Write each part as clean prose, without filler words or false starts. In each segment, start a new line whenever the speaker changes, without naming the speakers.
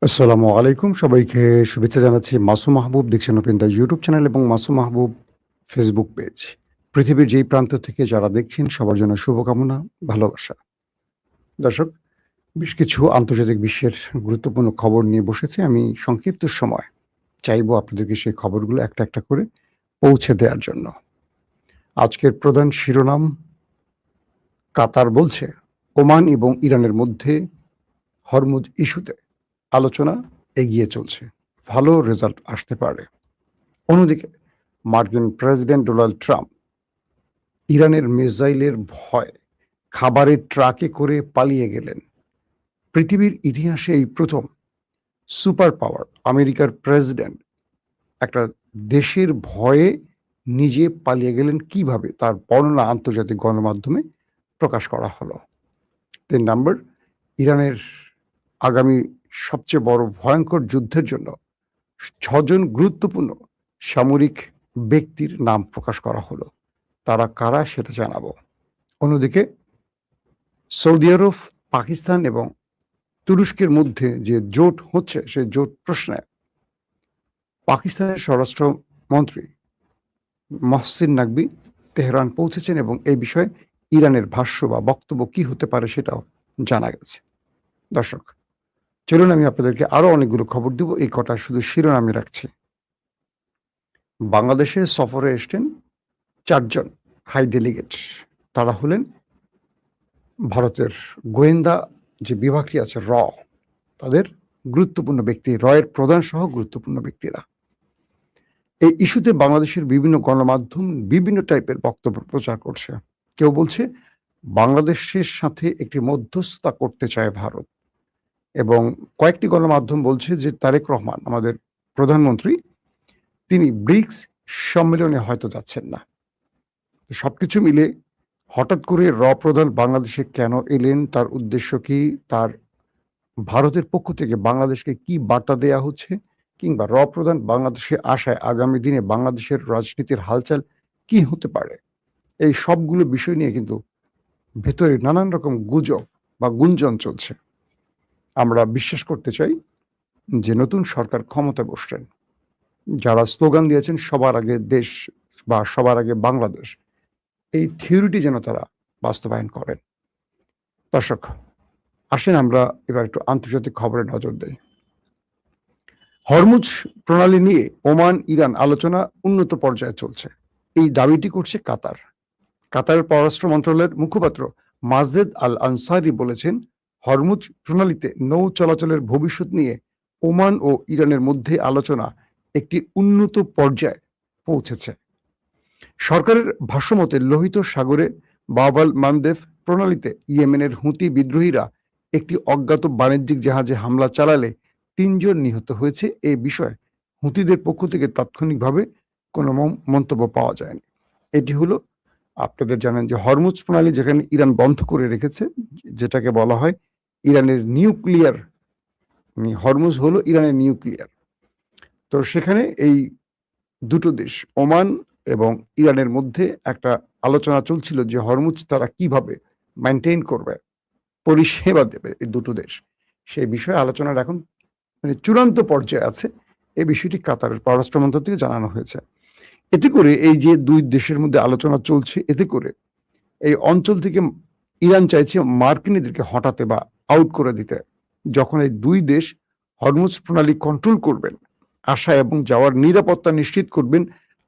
আসসালামু আলাইকুম। সবাইকে শুভেচ্ছা জানাচ্ছি। মাসুম মাহবুব দেখছেন ওপেন দ্য ইউটিউব চ্যানেল এবং মাসুম মাহবুব ফেসবুক পেজ। পৃথিবীর যেই প্রান্ত থেকে যারা দেখছেন সবার জন্য শুভকামনা, ভালোবাসা। দর্শক, বেশ কিছু আন্তর্জাতিক বিশ্বের গুরুত্বপূর্ণ খবর নিয়ে বসেছি। আমি সংক্ষিপ্ত সময় চাইবো আপনাদেরকে সেই খবরগুলো একটা, একটা করে পৌঁছে দেওয়ার জন্য। আজকের প্রধান শিরোনাম, কাতার বলছে ওমান এবং ইরানের মধ্যে হরমুজ ইস্যুতে আলোচনা এগিয়ে চলছে। ভালো রেজাল্ট আসতে পারে। অন্যদিকে মার্কিন প্রেসিডেন্ট ডোনাল্ড ট্রাম্প ইরানের মিসাইলের ভয় খাবারের ট্রাকে করে পালিয়ে গেলেন। পৃথিবীর ইতিহাসে এই প্রথম সুপার পাওয়ার আমেরিকার প্রেসিডেন্ট একটা দেশের ভয়ে নিজে পালিয়ে গেলেন কিভাবে, তার বর্ণনা আন্তর্জাতিক গণমাধ্যমে প্রকাশ করা হলো। ৩ নম্বর, ইরানের আগামী সবচেয়ে বড় ভয়ঙ্কর যুদ্ধের জন্য ৬ জন গুরুত্বপূর্ণ সামরিক ব্যক্তির নাম প্রকাশ করা হলো। তারা কারা সেটা জানাবো। অন্যদিকে সৌদি আরব, পাকিস্তান এবং তুরস্কের মধ্যে যে জোট হচ্ছে, সেই জোট প্রশ্নে পাকিস্তানের স্বরাষ্ট্রমন্ত্রী মহসিন নাকবি তেহরান পৌঁছেছেন এবং এই বিষয়ে ইরানের ভাষ্য বা বক্তব্য কি হতে পারে সেটাও জানা গেছে। দর্শক, চলুন আমি আপনাদেরকে আরো অনেকগুলো খবর দিব, এই কটা শুধু শিরোনামে রাখছি। বাংলাদেশে সফরে এসছেন ৪ জন হাই ডেলিগেট। তারা হলেন ভারতের গোয়েন্দা যে বিভাগটি আছে তাদের গুরুত্বপূর্ণ ব্যক্তি, এর প্রধান সহ গুরুত্বপূর্ণ ব্যক্তিরা। এই ইস্যুতে বাংলাদেশের বিভিন্ন গণমাধ্যম বিভিন্ন টাইপের বক্তব্য প্রচার করছে। কেউ বলছে বাংলাদেশের সাথে একটি মধ্যস্থতা করতে চায় ভারত, এবং কয়েকটি গণমাধ্যম বলছে যে তারেক রহমান আমাদের প্রধানমন্ত্রী তিনি ব্রিক্স সম্মেলনে হয়তো যাচ্ছেন না। সবকিছু মিলে হঠাৎ করে প্রধান বাংলাদেশে কেন এলেন, তার উদ্দেশ্য কি, তার ভারতের পক্ষ থেকে বাংলাদেশকে কি বার্তা দেয়া হচ্ছে, কিংবা প্রধান বাংলাদেশে আসায় আগামী দিনে বাংলাদেশের রাজনীতির হালচাল কি হতে পারে, এই সবগুলো বিষয় নিয়ে কিন্তু ভেতরে নানান রকম গুজব বা গুঞ্জন চলছে। আমরা বিশ্বাস করতে চাই যে নতুন সরকার ক্ষমতায় বসছেন, যারা স্লোগান দিয়েছেন সবার আগে দেশ বা সবার আগে বাংলাদেশ, এই থিওরিটি যেন তারা বাস্তবায়ন করেন। দর্শক, আসেন আমরা এবার একটু আন্তর্জাতিক খবরে নজর দেই। হরমুজ প্রণালী নিয়ে ওমান ইরান আলোচনা উন্নত পর্যায়ে চলছে, এই দাবিটি করছে কাতার। কাতারের পররাষ্ট্র মন্ত্রণালয়ের মুখপাত্র মাজেদ আল আনসারি বলেছেন, হরমুজ প্রণালীতে নৌ চলাচলের ভবিষ্যৎ নিয়ে ওমান ও ইরানের মধ্যে আলোচনা একটি উন্নত পর্যায়ে পৌঁছেছে। সরকারের ভাষ্যমতে লোহিত সাগরে বাবাল মানদেব প্রণালীতে ইয়েমেনের হুতি বিদ্রোহীরা একটি অজ্ঞাত বাণিজ্যিক জাহাজে হামলা চালালে ৩ জন নিহত হয়েছে। এই বিষয়ে হুতিদের পক্ষ থেকে তাৎক্ষণিকভাবে কোনো মন্তব্য পাওয়া যায়নি। এটি হলো, আপনাদের জানেন যে হরমুজ প্রণালী যেখানে ইরান বন্ধ করে রেখেছে, যেটাকে বলা হয় ইরানের নিউক্লিয়ার, হরমুজ হলো ইরানের নিউক্লিয়ার। তো সেখানে এই দুটো দেশ ওমান এবং ইরানের মধ্যে একটা আলোচনা চলছিল যে হরমুজ তারা কিভাবে মেনটেন করবে, পরিষেবা দেবে এই দুটো দেশ, সেই বিষয়ে আলোচনার এখন চূড়ান্ত পর্যায়ে আছে। এই বিষয়টি কাতারের পররাষ্ট্র মন্ত্রক থেকে জানানো হয়েছে। এতে করে এই যে দুই দেশের মধ্যে আলোচনা চলছে, এতে করে এই অঞ্চল থেকে ইরান চাইছে মার্কিনীদেরকে হটাতে বা আউট করে দিতে। যখন এই দুই দেশ হরমুজ প্রণালী কন্ট্রোল করবেন, আসা এবং যাওয়ার নিরাপত্তা নিশ্চিত করবেন,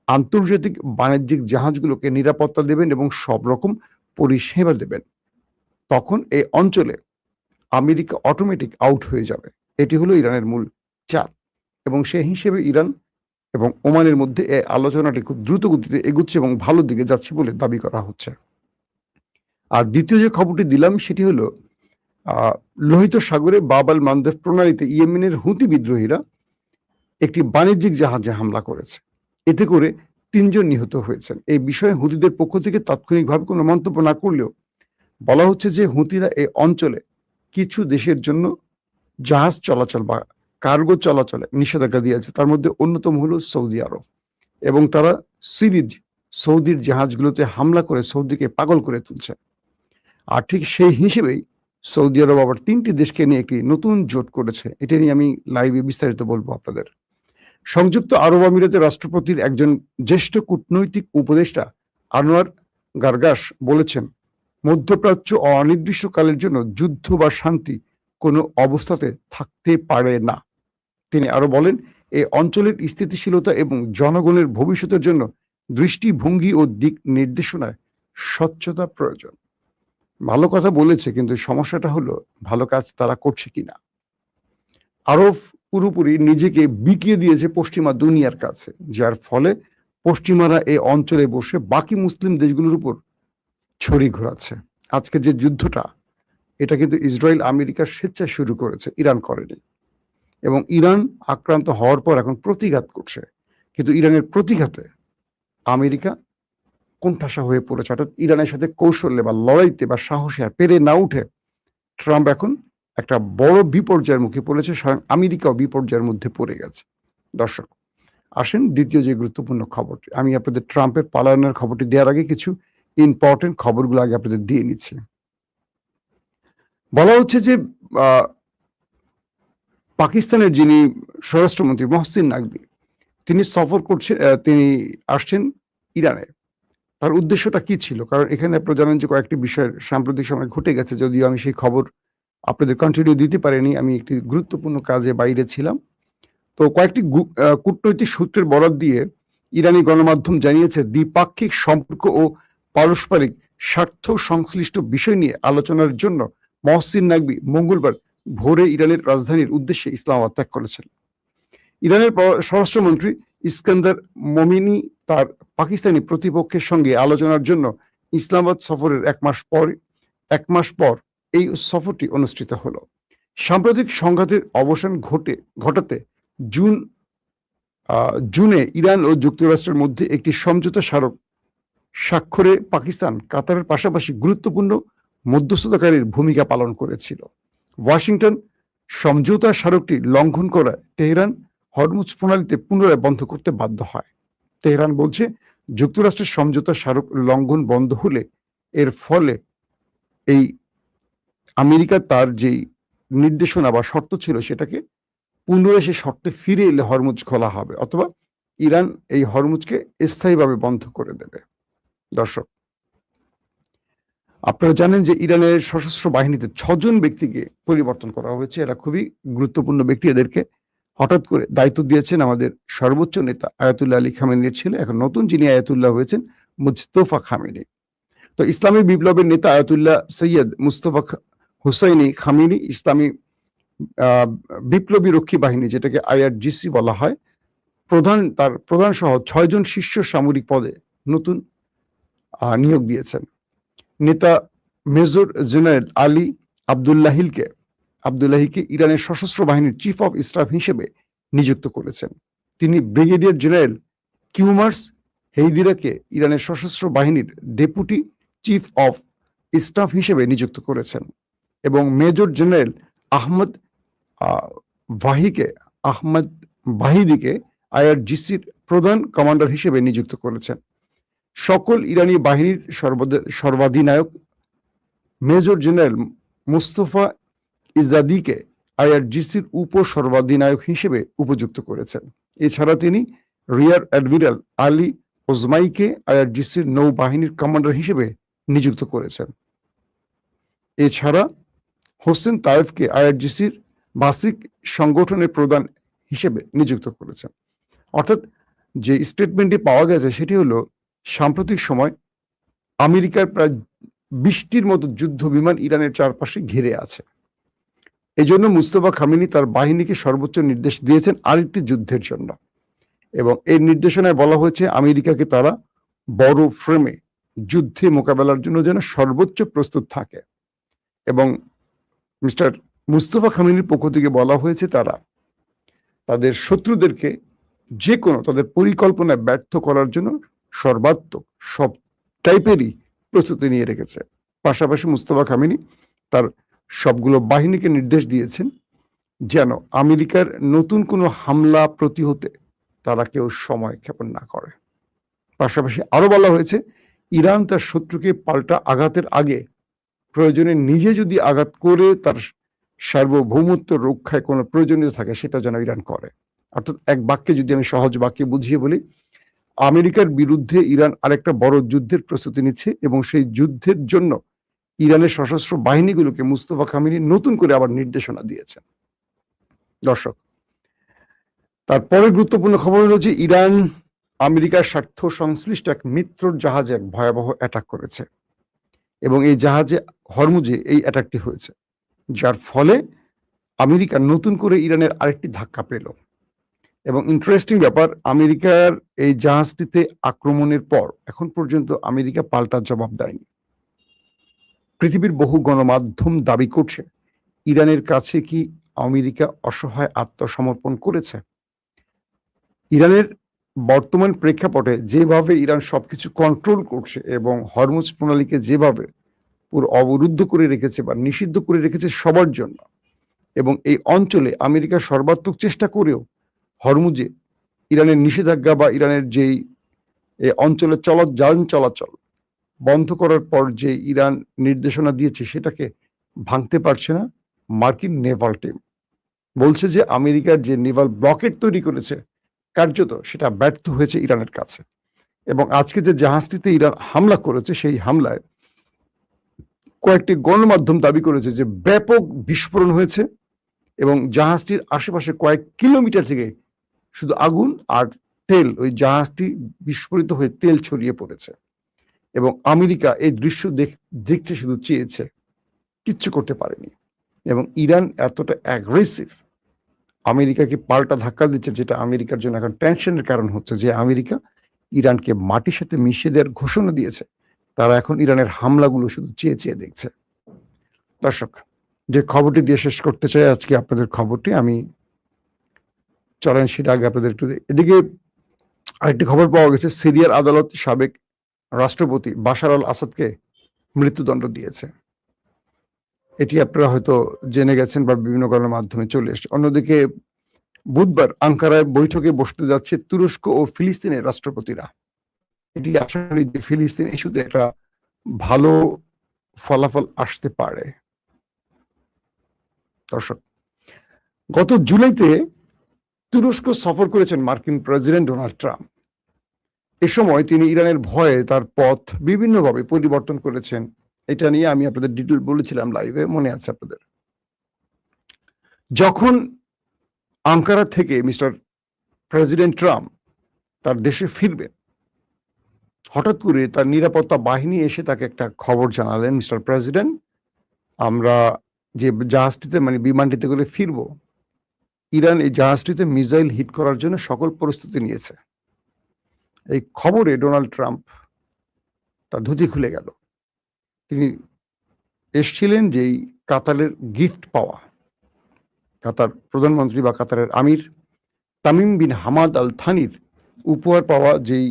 আন্তর্জাতিক বাণিজ্যিক জাহাজগুলোকে নিরাপত্তা দেবেন এবং সব রকম পরিষেবা দেবেন, তখন এই অঞ্চলে আমেরিকা অটোমেটিক আউট হয়ে যাবে। এটি হলো ইরানের মূল চাপ, এবং সেই হিসেবে ইরান এবং ওমানের মধ্যে এই আলোচনাটি খুব দ্রুত গতিতে এগুচ্ছে এবং ভালো দিকে যাচ্ছে বলে দাবি করা হচ্ছে। আর দ্বিতীয় যে খবরটি দিলাম সেটি হলো, লোহিত সাগরে বাব আল মানদেব প্রণালীতে ইয়েমেনের হুতি বিদ্রোহীরা একটি বাণিজ্যিক জাহাজে হামলা করেছে, এতে করে ৩ জন নিহত হয়েছেন। এই বিষয়ে হুতিদের পক্ষ থেকে তাৎক্ষণিকভাবে কোনো মন্তব্য না করলেও বলা হচ্ছে যে হুতিরা এই অঞ্চলে কিছু দেশের জন্য জাহাজ চলাচল বা কার্গো চলাচলে নিষেধাজ্ঞা দিয়েছে, তার মধ্যে অন্যতম হলো সৌদি আরব, এবং তারা সিরিজ সৌদির জাহাজগুলোতে হামলা করে সৌদিকে পাগল করে তুলছে। আর ঠিক সেই হিসেবেই সৌদি আরব আবার 3টি দেশকে নিয়ে একটি নতুন জোট করেছে। এটা নিয়ে আমি লাইভে বিস্তারিত বলবো আপনাদের। সংযুক্ত আরব আমিরাতের রাষ্ট্রপতির একজন জ্যেষ্ঠ কূটনৈতিক উপদেষ্টা আনোয়ার গারগাস বলেছেন, মধ্যপ্রাচ্য অনির্দিষ্টকালের জন্য যুদ্ধ বা শান্তি কোনো অবস্থাতে থাকতে পারে না। তিনি আরো বলেন, এই অঞ্চলের স্থিতিশীলতা এবং জনগণের ভবিষ্যতের জন্য দৃষ্টিভঙ্গি ও দিক নির্দেশনায় স্বচ্ছতা প্রয়োজন। ভালো কথা বলেছে, কিন্তু সমস্যাটা হলো ভালো কাজ তারা করছে কিনা। আরব পুরোপুরি নিজেকে বিকিয়ে দিয়েছে পশ্চিমা দুনিয়ার কাছে, যার ফলে পশ্চিমারা এই অঞ্চলে বসে বাকি মুসলিম দেশগুলোর উপর ছড়ি ঘোরাচ্ছে। আজকে যে যুদ্ধটা, এটা কিন্তু ইসরায়েল আমেরিকা স্বেচ্ছায় শুরু করেছে, ইরান করেনি। এবং ইরান আক্রান্ত হওয়ার পর এখন প্রতিঘাত করছে, কিন্তু ইরানের প্রতিঘাতে আমেরিকা কোণঠাসা হয়ে পড়েছে। অর্থাৎ ইরানের সাথে কৌশলে বা লড়াইতে বা সাহসে আর পেরে না উঠে ট্রাম্প এখন একটা বড় বিপর্যয়ের মুখে পড়েছে, স্বয়ং আমেরিকাও বিপর্যয়ের মধ্যে পড়ে গেছে। দর্শক, আসেন দ্বিতীয় যে গুরুত্বপূর্ণ খবরটি, আমি আপনাদের ট্রাম্পের পালায়নের খবরটি দেওয়ার আগে কিছু ইম্পর্টেন্ট খবরগুলো আগে আপনাদের দিয়ে নিচ্ছি। বলা হচ্ছে যে পাকিস্তানের যিনি স্বরাষ্ট্রমন্ত্রী মহসিন নাকভি, তিনি সফর করছেন, তিনি আসছেন ইরানে। তার উদ্দেশ্যটা কি ছিল? কারণ এখানে আপনারা জানেন যে কয়েকটি বিষয়ের সাম্প্রতিক সময় ঘটে গেছে, যদিও আমি সেই খবর আপনাদের কন্টিনিউ দিতে পারিনি, আমি একটি গুরুত্বপূর্ণ কাজে বাইরে ছিলাম। তো কয়েকটি কূটনৈতিক সূত্রের বরাত দিয়ে ইরানি গণমাধ্যম জানিয়েছে, দ্বিপাক্ষিক সম্পর্ক ও পারস্পরিক স্বার্থ সংশ্লিষ্ট বিষয় নিয়ে আলোচনার জন্য মহসিন নাকভি মঙ্গলবার ভোরে ইরানের রাজধানীর উদ্দেশ্যে ইসলামাবাদ ত্যাগ করেছেন। ইরানের স্বরাষ্ট্রমন্ত্রী ইস্কান্দার মোমিনি তার পাকিস্তানি প্রতিপক্ষের সঙ্গে আলোচনার জন্য ইসলামাবাদ সফরের এক মাস পর এই সফরটি অনুষ্ঠিত হলো। সাম্প্রতিক সংঘাতের অবসান ঘটাতে জুনে ইরান ও যুক্তরাষ্ট্রের মধ্যে একটি সমঝোতা স্মারক স্বাক্ষরে পাকিস্তান কাতারের পাশাপাশি গুরুত্বপূর্ণ মধ্যস্থতাকারীর ভূমিকা পালন করেছিল। ওয়াশিংটন সমঝোতা স্মারকটি লঙ্ঘন করায় তেহরান হরমুজ প্রণালীতে পুনরায় বন্ধ করতে বাধ্য হয়। তেহরান বলছে, যুক্তরাষ্ট্রের সমঝোতা স্মারক লঙ্ঘন বন্ধ হলে এর ফলে এই আমেরিকা তার যেই নির্দেশনা বা শর্ত ছিল সেটাকে পুনরায় সে শর্তে ফিরে এলে হরমুজ খোলা হবে, অথবা ইরান এই হরমুজকে স্থায়ীভাবে বন্ধ করে দেবে। দর্শক, আপনারা জানেন যে ইরানের সশস্ত্র বাহিনীতে 6 জন ব্যক্তিকে পরিবর্তন করা হয়েছে। এরা খুবই গুরুত্বপূর্ণ ব্যক্তি। এদেরকে হঠাৎ করে দায়িত্ব দিয়েছেন আমাদের সর্বোচ্চ নেতা আয়াতুল্লাহ আলী খামেনির ছেলে, এখন নতুন যিনি আয়াতুল্লাহ হয়েছেন মুজতফা খামেনি। তো ইসলামী বিপ্লবের নেতা আয়াতুল্লাহ সৈয়দ মুস্তফা হুসাইনি খামেনি ইসলামী বিপ্লবী রক্ষী বাহিনী, যেটাকে IRGC বলা হয়, তার প্রধান সহ 6 জন শীর্ষ সামরিক পদে নতুন নিয়োগ দিয়েছেন। নেতা মেজর জেনারেল আলী আব্দুল্লাহিকে ইরানের সশস্ত্র বাহিনীর চিফ অফ স্টাফ হিসেবে নিযুক্ত করেছেন। তিনি ব্রিগেডিয়ার জেনারেল কিউমার্স হেইদিরাকে ইরানের সশস্ত্র বাহিনীর ডেপুটি চিফ অফ স্টাফ হিসেবে নিযুক্ত করেছেন এবং মেজর জেনারেল আহমদ বাহিদিকে IRGCর প্রধান কমান্ডার হিসেবে নিযুক্ত করেছেন। সকল ইরানি বাহিনীর সর্বাধিনায়ক মেজর জেনারেল মুস্তফা ইজাদিকে IRGCর সর্বাধিনায়ক হিসেবে উপযুক্ত করেছেন। এছাড়া তিনি রিয়ার অ্যাডমিরাল আলী ওজমাইকে IRGCর নৌবাহিনীর কমান্ডার হিসেবে নিযুক্ত করেছেন। এছাড়া হোসেন তায়েফকে IRGCর বাসিক সংগঠনের প্রধান হিসেবে নিযুক্ত করেছেন। অর্থাৎ যে স্টেটমেন্টটি পাওয়া গেছে সেটি হলো, সাম্প্রতিক সময় আমেরিকার প্রায় 20টির মতো যুদ্ধ বিমান ইরানের চারপাশে ঘিরে আছে। এজন্য মুস্তফা খামেনি তার বাহিনীকে সর্বোচ্চ নির্দেশ দিয়েছেন আরেকটি যুদ্ধের জন্য, এবং এই নির্দেশনায় বলা হয়েছে আমেরিকাকে তারা বড় ফ্রেমে যুদ্ধে মোকাবেলার জন্য যেন সর্বোচ্চ প্রস্তুত থাকে। এবং মিস্টার মুস্তফা খামেনির পক্ষ থেকে বলা হয়েছে তারা তাদের শত্রুদেরকে যে কোনো তাদের পরিকল্পনায় ব্যর্থ করার জন্য সর্বাত্মক সব টাইপেরই প্রস্তুতি নিয়ে রেখেছে। পাশাপাশি মুস্তফা খামেনি তার সবগুলো বাহিনীকে নির্দেশ দিয়েছেন যেন আমেরিকার নতুন কোনো হামলা প্রতিহতে তারা কেউ সময় ক্ষেপণ না করে। পাশাপাশি আরো বলা হয়েছে, ইরান তার শত্রুকে পাল্টা আঘাতের আগে প্রয়োজনে নিজে যদি আঘাত করে তার সার্বভৌমত্ব রক্ষায় কোনো প্রয়োজনীয় থাকে সেটা যেন ইরান করে। অর্থাৎ এক বাক্যে যদি আমি সহজ বাক্যে বুঝিয়ে বলি, আমেরিকার বিরুদ্ধে ইরান আরেকটা বড় যুদ্ধের প্রস্তুতি নিচ্ছে এবং সেই যুদ্ধের জন্য ইরানের সশস্ত্র বাহিনীগুলোকে মুস্তফা খামেনি নতুন করে আবার নির্দেশনা দিয়েছেন। দর্শক, তারপরে গুরুত্বপূর্ণ খবর হলো যে ইরান আমেরিকার স্বার্থ সংশ্লিষ্ট এক মিত্রর জাহাজে এক ভয়াবহ অ্যাটাক করেছে এবং এই জাহাজে হরমুজে এই অ্যাটাকটি হয়েছে, যার ফলে আমেরিকা নতুন করে ইরানের আরেকটি ধাক্কা পেল। এবং ইন্টারেস্টিং ব্যাপার, আমেরিকার এই জাহাজটিতে আক্রমণের পর এখন পর্যন্ত আমেরিকা পাল্টা জবাব দেয়নি। পৃথিবীর বহু গণমাধ্যম দাবি করছে ইরানের কাছে কি আমেরিকা অসহায় আত্মসমর্পণ করেছে। ইরানের বর্তমান প্রেক্ষাপটে যেভাবে ইরান সবকিছু কন্ট্রোল করছে এবং হরমুজ প্রণালীকে যেভাবে পুরো অবরুদ্ধ করে রেখেছে বা নিষিদ্ধ করে রেখেছে সবার জন্য, এবং এই অঞ্চলে আমেরিকা সর্বাত্মক চেষ্টা করেও হরমুজে ইরানের নিষেধাজ্ঞা বা ইরানের যেই এই অঞ্চলে যান চলাচল বন্ধ করার পর যে ইরান নির্দেশনা দিয়েছে সেটাকে ভাঙতে পারছে না মার্কিন নেভাল টিম। বলছে যে আমেরিকার যে নেভাল ব্লকেট তৈরি করেছে কার্যত সেটা ব্যর্থ হয়েছে ইরানের কাছে। এবং আজকে যে জাহাজটিতে ইরান হামলা করেছে সেই হামলায় কয়েকটি গণমাধ্যম দাবি করেছে যে ব্যাপক বিস্ফোরণ হয়েছে এবং জাহাজটির আশেপাশে কয়েক কিলোমিটার থেকে শুধু আগুন আর তেল, ওই জাহাজটি বিস্ফোরিত হয়ে তেল ছড়িয়ে পড়েছে এবং আমেরিকা এই দৃশ্য দেখতে শুধু চেয়েছে, কিচ্ছু করতে পারেনি। এবং ইরান এতটা অ্যাগ্রেসিভ, আমেরিকাকে পাল্টা ধাক্কা দিচ্ছে, যেটা আমেরিকার জন্য এখন টেনশনের কারণ হচ্ছে যে আমেরিকা ইরানকে মাটির সাথে মিশিয়ে দেওয়ার ঘোষণা দিয়েছে। তারা এখন ইরানের হামলাগুলো শুধু চেয়ে চেয়ে দেখছে। দর্শক, যে খবরটি দিয়ে শেষ করতে চাই আজকে আপনাদের খবরটি, আমি চলেন সেটা আগে আপনাদের একটু। এদিকে আরেকটি খবর পাওয়া গেছে, সিরিয়ার আদালত সাবেক রাষ্ট্রপতি বাশার আল আসাদকে মৃত্যুদণ্ড দিয়েছে। এটি আপনারা হয়তো জেনে গেছেন বা বিভিন্ন কারণের মাধ্যমে চলে এসছে। অন্যদিকে বুধবার আঙ্কারায় বৈঠকে বসতে যাচ্ছে তুরস্ক ও ফিলিস্তিনের রাষ্ট্রপতিরা। এটি আশা করি যে ফিলিস্তিন ইস্যুতে একটা ভালো ফলাফল আসতে পারে। দর্শক, গত জুলাইতে তুরস্ক সফর করেছেন মার্কিন প্রেসিডেন্ট ডোনাল্ড ট্রাম্প। এ সময় তিনি ইরানের ভয়ে তার পথ বিভিন্নভাবে পরিবর্তন করেছেন। এটা নিয়ে আমি আপনাদের ডিটেল বলেছিলাম লাইভে, মনে আছে আপনাদের। যখন আঙ্কারা থেকে মিস্টার প্রেসিডেন্ট ট্রাম্প তার দেশে ফিরবেন, হঠাৎ করে তার নিরাপত্তা বাহিনী এসে তাকে একটা খবর জানালেন, মিস্টার প্রেসিডেন্ট, আমরা যে জাহাজটিতে মানে বিমানটিতে করে ফিরবো, ইরান এই জাহাজটিতে মিসাইল হিট করার জন্য সকল প্রস্তুতি নিয়েছে। এই খবরে ডোনাল্ড ট্রাম্প তার ধুতি খুলে গেল। তিনি এসছিলেন যেই কাতারের গিফট পাওয়া, কাতার প্রধানমন্ত্রী বা কাতারের আমির তামিম বিন হামাদ আল থানির উপহার পাওয়া যেই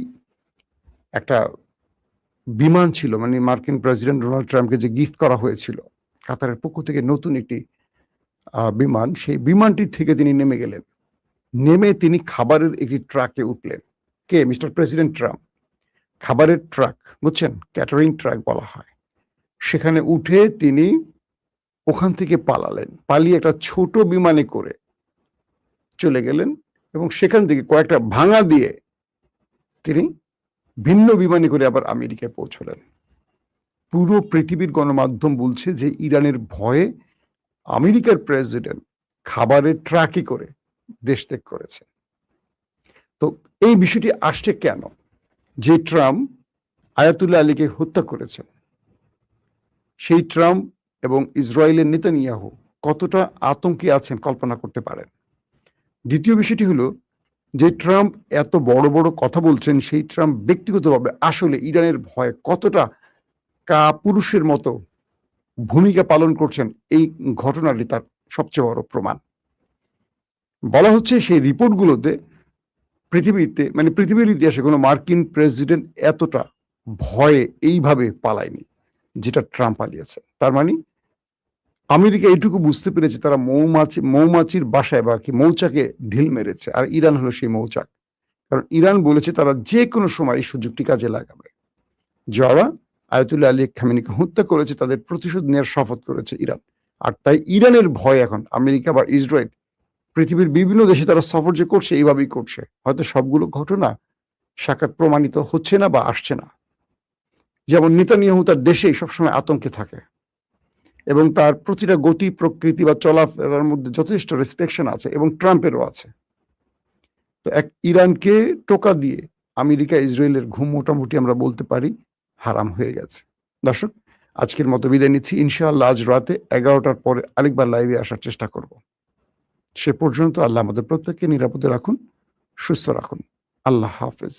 একটা বিমান ছিল, মানে মার্কিন প্রেসিডেন্ট ডোনাল্ড ট্রাম্পকে যে গিফট করা হয়েছিল কাতারের পক্ষ থেকে নতুন একটি বিমান, সেই বিমানটি থেকে তিনি নেমে গেলেন। নেমে তিনি খাবারের একটি ট্রাকে উঠলেন। কে? Mister president Trump. খাবারের ট্রাক, বুঝছেন, ক্যাটারিং ট্রাক বলা হয়। সেখানে উঠে তিনি ওখান থেকে পালালেন, পালিয়ে একটা ছোট বিমানে করে চলে গেলেন এবং সেখান থেকে কয়েকটা ভাঙা দিয়ে তিনি ভিন্ন বিমানে করে আবার আমেরিকায় পৌঁছলেন। পুরো পৃথিবীর গণমাধ্যম বলছে যে ইরানের ভয়ে আমেরিকার প্রেসিডেন্ট খাবারের ট্রাকে করে দেশ ত্যাগ করেছে। তো এই বিষয়টি আসছে কেন? যে ট্রাম্প আয়াতুল্লাহ আলীকে হত্যা করেছেন, সেই ট্রাম্প এবং ইসরায়েলের নেতানিয়াহু কতটা আতঙ্কে আছেন কল্পনা করতে পারেন। দ্বিতীয় বিষয়টি হলো, যে ট্রাম্প এত বড় বড় কথা বলছেন, সেই ট্রাম্প ব্যক্তিগতভাবে আসলে ইরানের ভয়ে কতটা কাপুরুষের মতো ভূমিকা পালন করছেন, এই ঘটনাটি তার সবচেয়ে বড় প্রমাণ। বলা হচ্ছে সেই রিপোর্টগুলোতে পৃথিবীতে, মানে পৃথিবীর ইতিহাসে কোনো মার্কিন প্রেসিডেন্ট এতটা ভয়ে এইভাবে পালায়নি যেটা ট্রাম্প পালিয়েছে। তার মানে আমেরিকা এটুকু বুঝতে পেরেছে তারা মৌমাছির বাসায় বা কি মৌচাকে ঢিল মেরেছে, আর ইরান হলো সেই মৌচাক। কারণ ইরান বলেছে তারা যে কোনো সময় এই সুযোগটি কাজে লাগাবে। যারা আয়াতুল্লাহ আলী খামেনিকে হত্যা করেছে, তাদের প্রতিশোধ নেওয়ার শপথ করেছে ইরান। আর তাই ইরানের ভয় এখন আমেরিকা বা ইসরায়েল, পৃথিবীর বিভিন্ন দেশে তারা সফর যে করছে এইভাবেই করছে। হয়তো সবগুলো ঘটনা সাক্ষাৎ প্রমাণিত হচ্ছে না বা আসছে না। যেমন নেতানিয়াহু তার দেশেই সবসময় আতঙ্কে থাকে এবং তার প্রতিটা গতি প্রকৃতি বা চলাফেরার মধ্যে যথেষ্ট রেস্ট্রিকশন আছে, এবং ট্রাম্পেরও আছে। তো এক ইরানকে টোকা দিয়ে আমেরিকা ইসরায়েলের ঘুম মোটামুটি আমরা বলতে পারি হারাম হয়ে গেছে। দর্শক, আজকের মতো বিদায় নিচ্ছি। ইনশাআল্লাহ আজ রাতে 11টার পরে আরেকবার লাইভে আসার চেষ্টা করব। সে পর্যন্ত আল্লাহ আমাদের প্রত্যেককে নিরাপদে রাখুন, সুস্থ রাখুন। আল্লাহ হাফেজ।